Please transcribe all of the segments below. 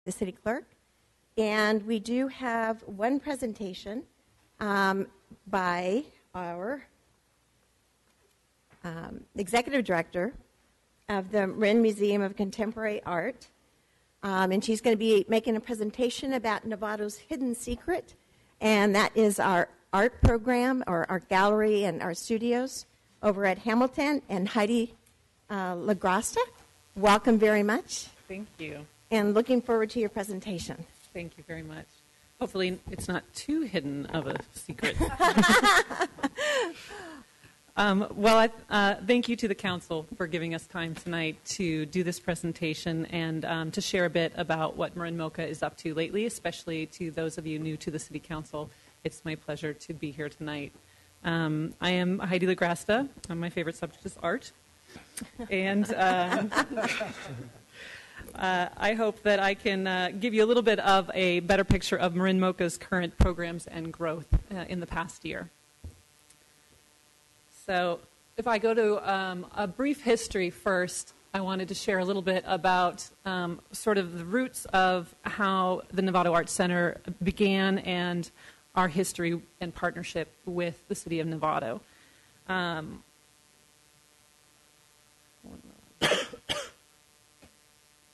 the city clerk. And we do have one presentation by our executive director of the Marin Museum of Contemporary Art. And she's going to be making a presentation about Novato's hidden secret. And that is our art program, or our gallery and our studios over at Hamilton. And Heidi LaGrasta, welcome very much. Thank you. And looking forward to your presentation. Thank you very much. Hopefully it's not too hidden of a secret. Thank you to the council for giving us time tonight to do this presentation and to share a bit about what Marin MOCA is up to lately, especially to those of you new to the City Council. It's my pleasure to be here tonight. I am Heidi LaGrasta. My favorite subject is art. And I hope that I can give you a little bit of a better picture of Marin MOCA's current programs and growth in the past year. So if I go to a brief history first, I wanted to share a little bit about sort of the roots of how the Novato Arts Center began and our history and partnership with the city of Novato.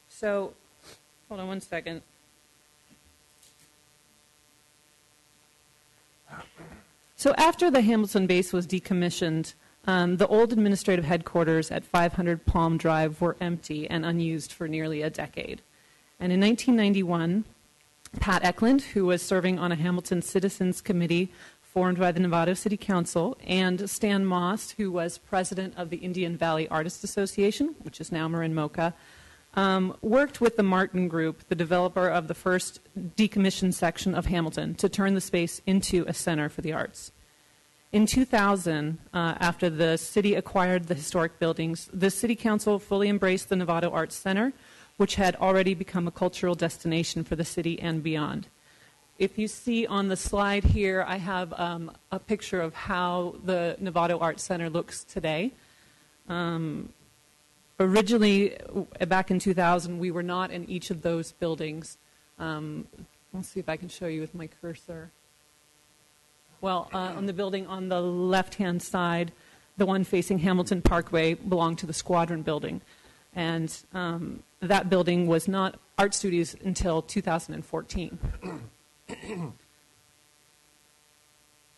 So, hold on one second. So after the Hamilton base was decommissioned, the old administrative headquarters at 500 Palm Drive were empty and unused for nearly a decade. And in 1991, Pat Eklund, who was serving on a Hamilton Citizens Committee formed by the Novato City Council, and Stan Moss, who was president of the Indian Valley Artists Association, which is now Marin MOCA, worked with the Martin Group, the developer of the first decommissioned section of Hamilton, to turn the space into a center for the arts. In 2000, after the city acquired the historic buildings, the City Council fully embraced the Novato Arts Center, which had already become a cultural destination for the city and beyond. If you see on the slide here, I have a picture of how the Novato Arts Center looks today. Originally, back in 2000, we were not in each of those buildings. Let's see if I can show you with my cursor. Well, on the building on the left-hand side, the one facing Hamilton Parkway belonged to the Squadron building. And that building was not art studios until 2014.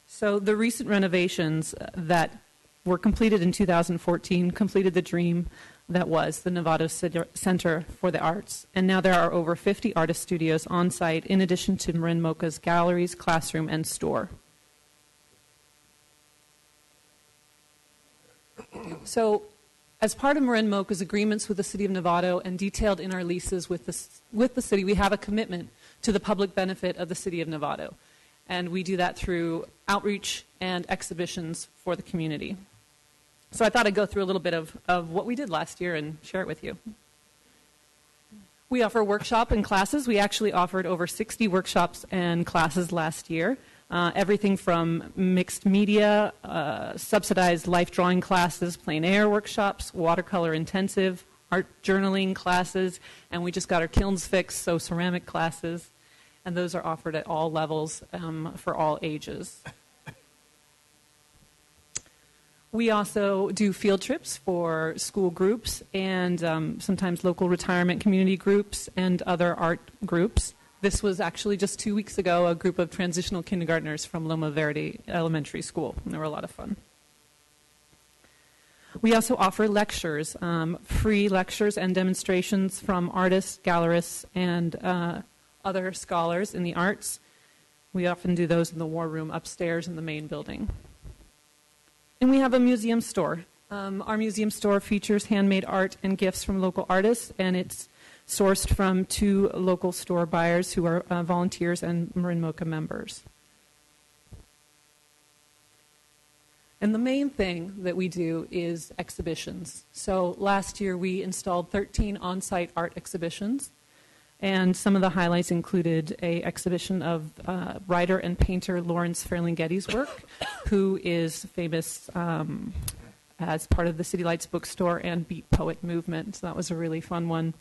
So the recent renovations that were completed in 2014 completed the dream that was the Novato Center for the Arts. And now there are over 50 artist studios on site, in addition to Marin MOCA's galleries, classroom, and store. So as part of Marin MOCA's agreements with the City of Novato and detailed in our leases with the city, we have a commitment to the public benefit of the City of Novato. And we do that through outreach and exhibitions for the community. So I thought I'd go through a little bit of what we did last year and share it with you. We offer workshop and classes. We actually offered over 60 workshops and classes last year. Everything from mixed media, subsidized life drawing classes, plein air workshops, watercolor intensive, art journaling classes, and we just got our kilns fixed, so ceramic classes. And those are offered at all levels for all ages. We also do field trips for school groups and sometimes local retirement community groups and other art groups. This was actually just 2 weeks ago, a group of transitional kindergartners from Loma Verde Elementary School, and they were a lot of fun. We also offer lectures, free lectures and demonstrations from artists, gallerists, and other scholars in the arts. We often do those in the war room upstairs in the main building. And we have a museum store. Our museum store features handmade art and gifts from local artists, and it's sourced from 2 local store buyers who are volunteers and Marin MOCA members. And the main thing that we do is exhibitions. So last year we installed 13 on-site art exhibitions, and some of the highlights included an exhibition of writer and painter Lawrence Ferlinghetti's work, who is famous as part of the City Lights bookstore and Beat Poet movement. So that was a really fun one.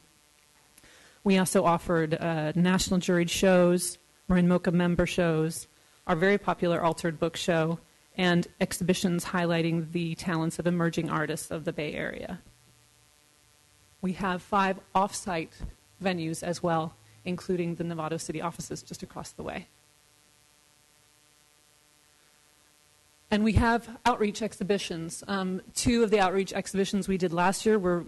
We also offered national juried shows, Marin MOCA member shows, our very popular Altered Book Show, and exhibitions highlighting the talents of emerging artists of the Bay Area. We have 5 off-site venues as well, including the Novato City offices just across the way. And we have outreach exhibitions. 2 of the outreach exhibitions we did last year were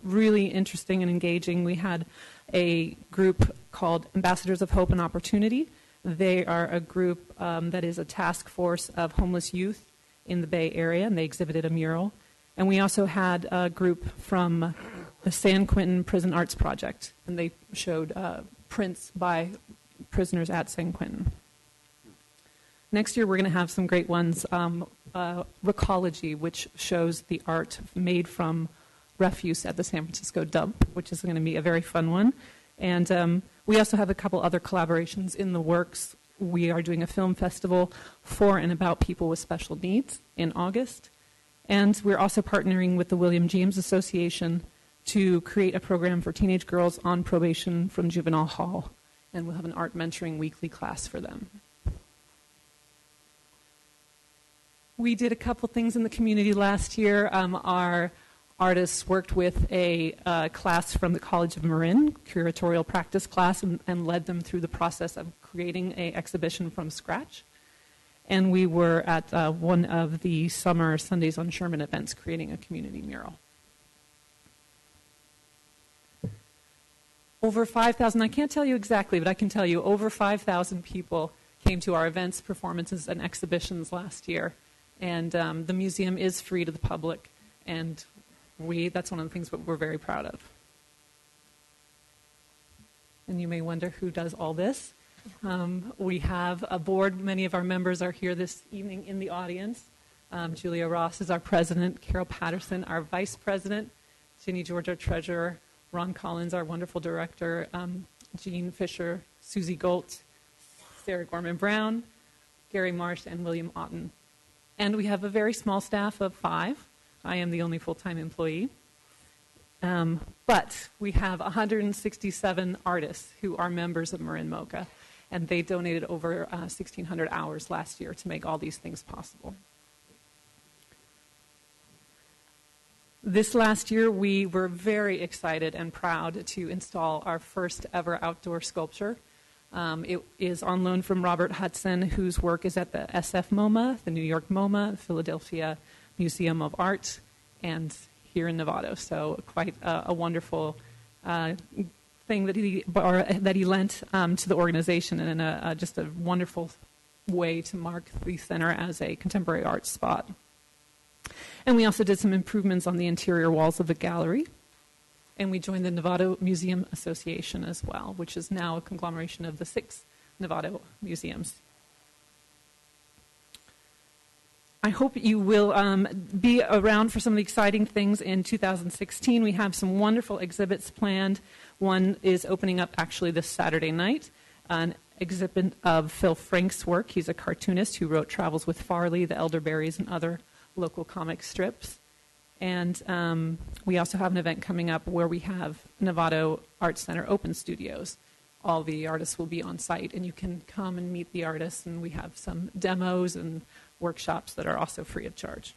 really interesting and engaging. We had a group called Ambassadors of Hope and Opportunity. They are a group that is a task force of homeless youth in the Bay Area, and they exhibited a mural. And we also had a group from the San Quentin Prison Arts Project, and they showed prints by prisoners at San Quentin. Next year, we're going to have some great ones. Recology, which shows the art made from refuse at the San Francisco dump, which is going to be a very fun one. And we also have a couple other collaborations in the works. We are doing a film festival for and about people with special needs in August. And we're also partnering with the William James Association to create a program for teenage girls on probation from juvenile hall. And we'll have an art mentoring weekly class for them. We did a couple things in the community last year. Our artists worked with a class from the College of Marin, curatorial practice class, and led them through the process of creating an exhibition from scratch. And we were at one of the summer Sundays on Sherman events creating a community mural. Over 5,000, I can't tell you exactly, but I can tell you over 5,000 people came to our events, performances, and exhibitions last year. And the museum is free to the public, and that's one of the things that we're very proud of. And you may wonder who does all this. We have a board. Many of our members are here this evening in the audience. Julia Ross is our president, Carol Patterson, our vice president, Ginny George, our treasurer, Ron Collins, our wonderful director, Jean Fisher, Susie Golt, Sarah Gorman-Brown, Gary Marsh, and William Otten. And we have a very small staff of 5. I am the only full-time employee. But we have 167 artists who are members of Marin MOCA, and they donated over 1,600 hours last year to make all these things possible. This last year, we were very excited and proud to install our first ever outdoor sculpture. It is on loan from Robert Hudson, whose work is at the SF MoMA, the New York MoMA, the Philadelphia Museum of Art, and here in Novato. So quite a wonderful thing that he lent to the organization, and just a wonderful way to mark the center as a contemporary art spot. And we also did some improvements on the interior walls of the gallery. And we joined the Novato Museum Association as well, which is now a conglomeration of the 6 Novato museums. I hope you will be around for some of the exciting things in 2016. We have some wonderful exhibits planned. One is opening up actually this Saturday night, an exhibit of Phil Frank's work. He's a cartoonist who wrote Travels with Farley, The Elderberries, and other local comic strips. And we also have an event coming up where we have Novato Art Center Open Studios. All the artists will be on site, and you can come and meet the artists, and we have some demos and workshops that are also free of charge.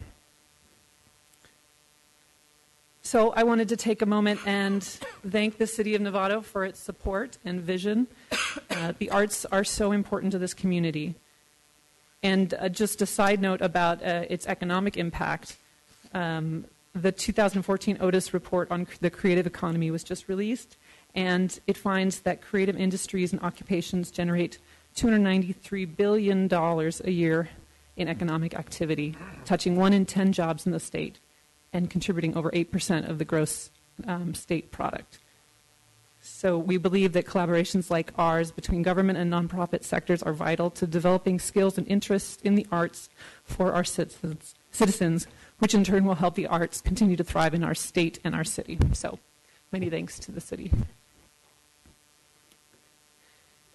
So I wanted to take a moment and thank the City of Novato for its support and vision. The arts are so important to this community. And just a side note about its economic impact. The 2014 Otis report on the creative economy was just released, and it finds that creative industries and occupations generate $293 billion a year in economic activity, touching 1 in 10 jobs in the state and contributing over 8% of the gross state product. So we believe that collaborations like ours between government and nonprofit sectors are vital to developing skills and interests in the arts for our citizens, which in turn will help the arts continue to thrive in our state and our city. So many thanks to the city.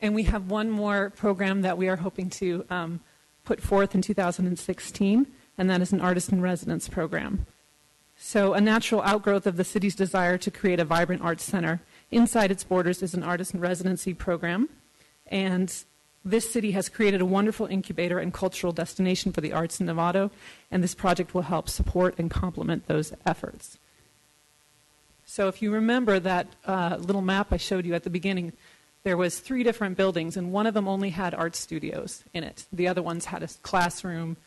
And we have one more program that we are hoping to put forth in 2016, and that is an artist in residence program. So a natural outgrowth of the city's desire to create a vibrant arts center inside its borders is an artist in residency program, and this city has created a wonderful incubator and cultural destination for the arts in Novato, and this project will help support and complement those efforts. So if you remember that little map I showed you at the beginning, there was 3 different buildings, and one of them only had art studios in it. The other ones had a classroom,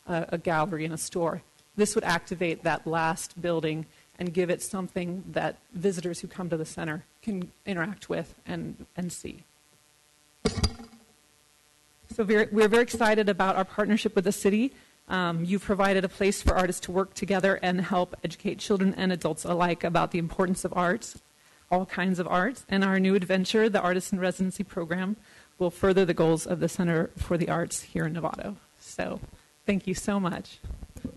a gallery, and a store. This would activate that last building and give it something that visitors who come to the center can interact with and see. So we're very excited about our partnership with the city. You've provided a place for artists to work together and help educate children and adults alike about the importance of art, all kinds of art. And our new adventure, the Artist in Residency Program, will further the goals of the Center for the Arts here in Novato. So thank you so much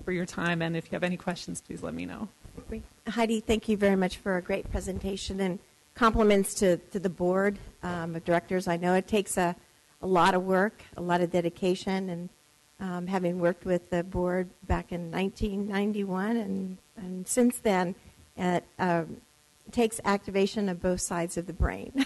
for your time. And if you have any questions, please let me know. Great. Heidi, thank you very much for a great presentation, and compliments to the board of directors. I know it takes a lot of work, a lot of dedication, and having worked with the board back in 1991 and since then, it takes activation of both sides of the brain,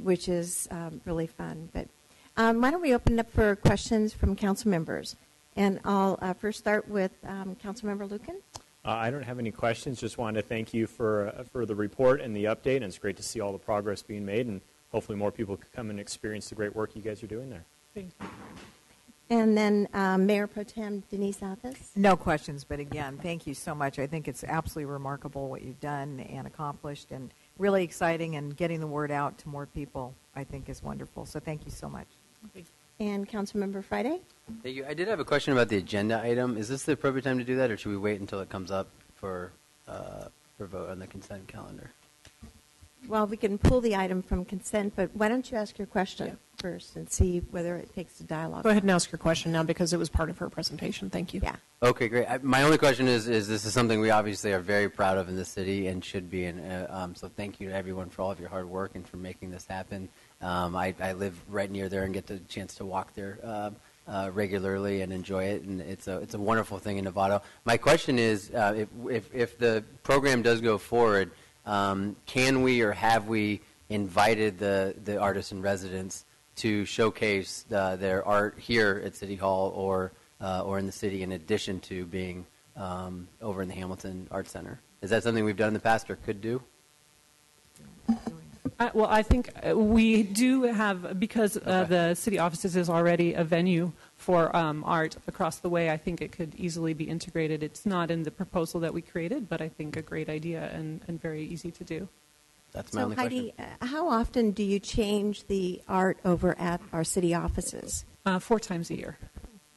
which is really fun. But why don't we open up for questions from council members? And I'll first start with Council Member Lucan. I don't have any questions. Just wanted to thank you for the report and the update. And it's great to see all the progress being made. And hopefully more people can come and experience the great work you guys are doing there. Thank you. And then Mayor Pro Tem Denise Athas. No questions, but again, thank you so much. I think it's absolutely remarkable what you've done and accomplished, and really exciting, and getting the word out to more people, I think, is wonderful. So thank you so much. And Councilmember Friday. Thank you. I did have a question about the agenda item. Is this the appropriate time to do that, or should we wait until it comes up for vote on the consent calendar? Well, we can pull the item from consent, but why don't you ask your question first and see whether it takes the dialogue. Go ahead and ask your question now, because it was part of her presentation. Thank you. Yeah. Okay, great. My only question is this is something we obviously are very proud of in the city and should be. So thank you to everyone for all of your hard work and for making this happen. I live right near there and get the chance to walk there regularly and enjoy it, and it's a wonderful thing in Novato. My question is, if the program does go forward, can we or have we invited the artists in residence to showcase their art here at City Hall or in the city, in addition to being over in the Hamilton Arts Center? Is that something we've done in the past or could do? Well, I think we do have, because the city offices is already a venue for art across the way. I think it could easily be integrated. It's not in the proposal that we created, but I think a great idea and very easy to do. That's my only Heidi, question. how often do you change the art over at our city offices? 4 times a year.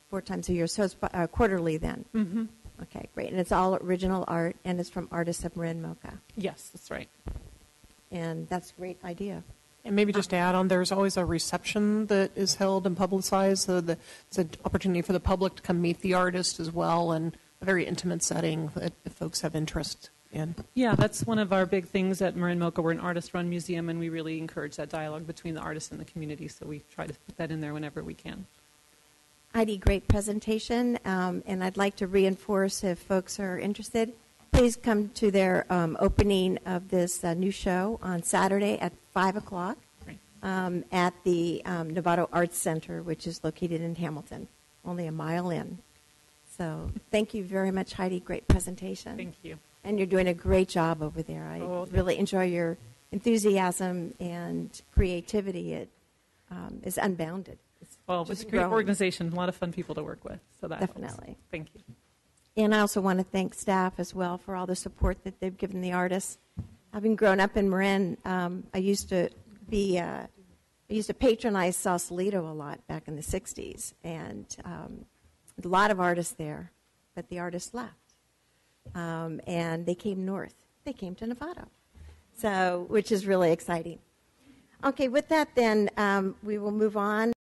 4 times a year, so it's quarterly then? Mm-hmm. Okay, great. And it's all original art, and it's from artists of Marin, MOCA. Yes, that's right. And that's a great idea. And maybe just to add on, there's always a reception that is held and publicized, so it's an opportunity for the public to come meet the artist as well, and a very intimate setting that if folks have interest in. Yeah, that's one of our big things at Marin MOCA. We're an artist-run museum, and we really encourage that dialogue between the artists and the community, so we try to put that in there whenever we can. Heidi, great presentation, and I'd like to reinforce, if folks are interested, please come to their opening of this new show on Saturday at 5 o'clock at the Novato Arts Center, which is located in Hamilton, only a mile in. So thank you very much, Heidi. Great presentation. Thank you. And you're doing a great job over there. I really enjoy your enthusiasm and creativity. It is unbounded. It's a great organization, a lot of fun people to work with. So that Definitely. helps. Thank you. And I also want to thank staff as well for all the support that they've given the artists. Having grown up in Marin, I used to patronize Sausalito a lot back in the 60s, and a lot of artists there, but the artists left. And they came north. They came to Novato, which is really exciting. Okay, with that then, we will move on.